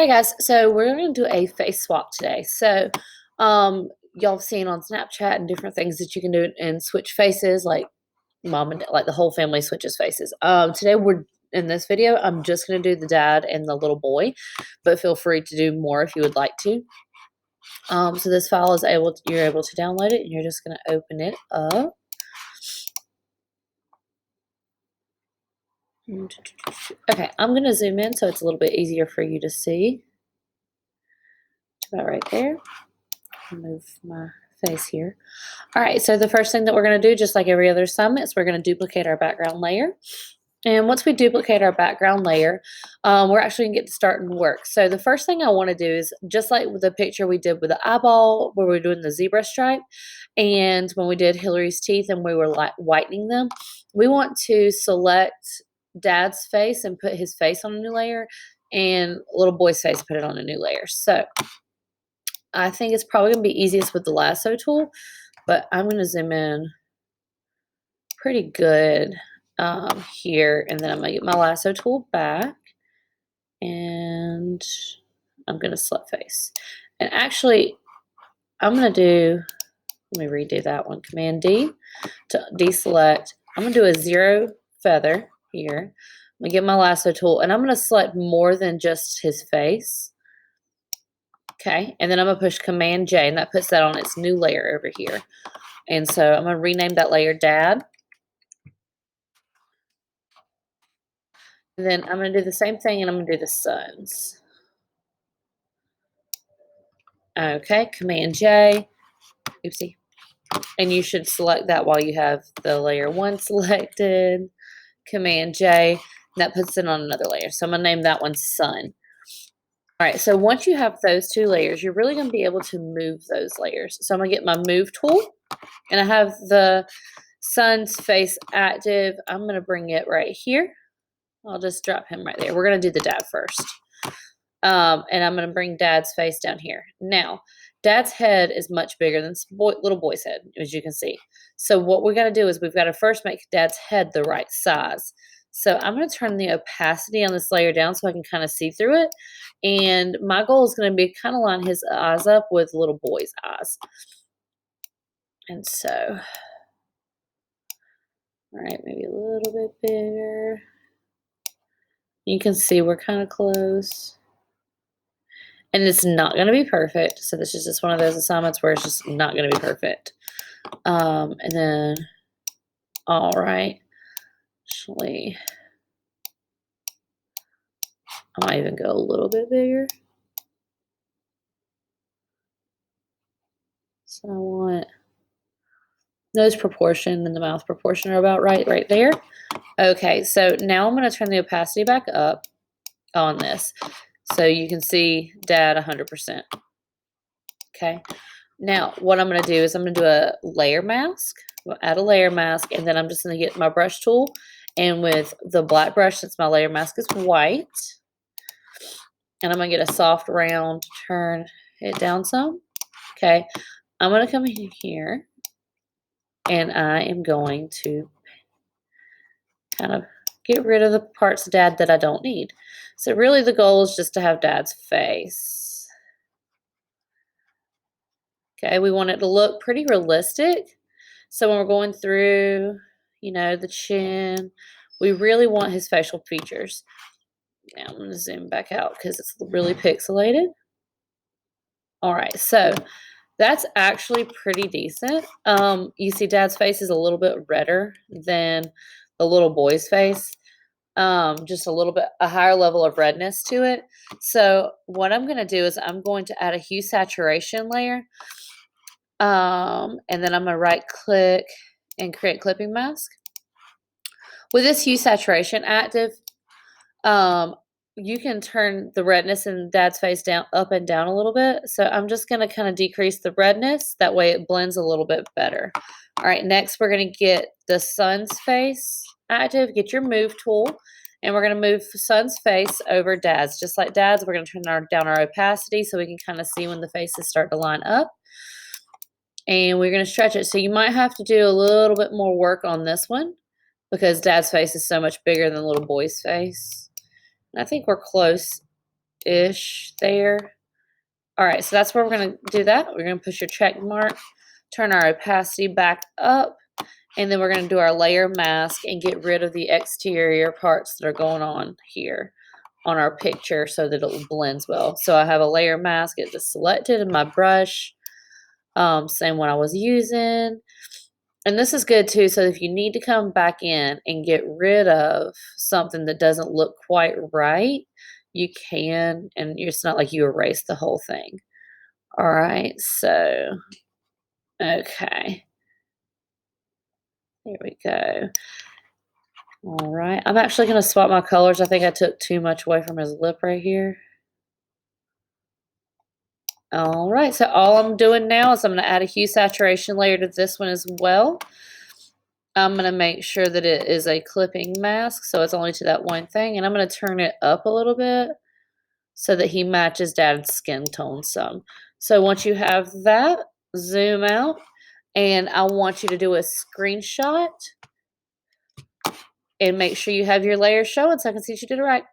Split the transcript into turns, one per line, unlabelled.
Hey guys, so we're going to do a face swap today. Y'all have seen on Snapchat and different things that you can do and switch faces, like mom and dad, like the whole family switches faces. Today we're in this video. I'm just going to do the dad and the little boy, but feel free to do more if you would like to. So this file is you're able to download it, and you're just going to open it up. Okay, I'm going to zoom in so it's a little bit easier for you to see. About right there. Move my face here. All right, so the first thing that we're going to do, just like every other sum, is we're going to duplicate our background layer. And once we duplicate our background layer, we're actually going to get to start and work. So the first thing I want to do is, just like with the picture we did with the eyeball, where we were doing the zebra stripe, and when we did Hillary's teeth and we were whitening them, we want to select Dad's face and put his face on a new layer, and little boy's face, put it on a new layer. So I think it's probably going to be easiest with the lasso tool, but I'm going to zoom in pretty good here, and then I'm going to get my lasso tool back, and I'm going to select face. And actually, I'm going to do, let me redo that one, Command D to deselect. I'm going to do a 0 feather here. I'm going to get my lasso tool, and I'm going to select more than just his face. Okay, and then I'm going to push Command J, and that puts that on its new layer over here. And so I'm going to rename that layer Dad. And then I'm going to do the same thing, and I'm going to do the sons. Okay, Command J. Oopsie. And you should select that while you have the layer 1 selected. Command J. That puts it on another layer. So I'm going to name that one Son. All right, so once you have those 2 layers, you're really going to be able to move those layers. So I'm going to get my Move tool, and I have the Son's face active. I'm going to bring it right here. I'll just drop him right there. We're going to do the Dad first. And I'm going to bring Dad's face down here. Now, Dad's head is much bigger than little boy's head, as you can see. So what we got to do is we've got to first make Dad's head the right size. So I'm going to turn the opacity on this layer down so I can kind of see through it. And my goal is going to be kind of line his eyes up with little boy's eyes. And so, all right, maybe a little bit bigger. You can see we're kind of close. And it's not going to be perfect. So this is just one of those assignments where it's just not going to be perfect. And then, all right. Actually, I might even go a little bit bigger. So I want nose proportion and the mouth proportion are about right there. Okay, so now I'm going to turn the opacity back up on this. So you can see Dad 100%. Okay. Now, what I'm going to do is I'm going to do a layer mask. We'll add a layer mask, and then I'm just going to get my brush tool, and with the black brush, since my layer mask is white, and I'm going to get a soft round, turn it down some. Okay. I'm going to come in here, and I am going to kind of get rid of the parts of Dad that I don't need. So really the goal is just to have Dad's face. Okay, we want it to look pretty realistic. So when we're going through, you know, the chin, we really want his facial features. Now I'm going to zoom back out because it's really pixelated. All right, so that's actually pretty decent. You see Dad's face is a little bit redder than the little boy's face. Just a higher level of redness to it. So what I'm going to do is I'm going to add a hue saturation layer. And then I'm going to right click and create clipping mask. With this hue saturation active, you can turn the redness in Dad's face down, up and down a little bit. So I'm just going to kind of decrease the redness. That way it blends a little bit better. All right, next we're going to get the Son's face active. Get your Move tool, and we're going to move Son's face over Dad's. Just like Dad's, we're going to turn down our opacity so we can kind of see when the faces start to line up. And we're going to stretch it. So you might have to do a little bit more work on this one because Dad's face is so much bigger than little boy's face. And I think we're close ish there. All right, so that's where we're going to do that. We're going to push your check mark, turn our opacity back up, and then we're going to do our layer mask and get rid of the exterior parts that are going on here on our picture so that it blends well. So I have a layer mask. It just selected in my brush, same one I was using. And this is good too, so if you need to come back in and get rid of something that doesn't look quite right, you can, and it's not like you erase the whole thing. All right, so, okay. Here we go. All right, I'm actually going to swap my colors. I think I took too much away from his lip right here. All right, so all I'm doing now is I'm going to add a hue saturation layer to this one as well. I'm going to make sure that it is a clipping mask, so it's only to that one thing, and I'm going to turn it up a little bit so that he matches Dad's skin tone some. So once you have that, zoom out, and I want you to do a screenshot and make sure you have your layers showing so I can see that you did it right.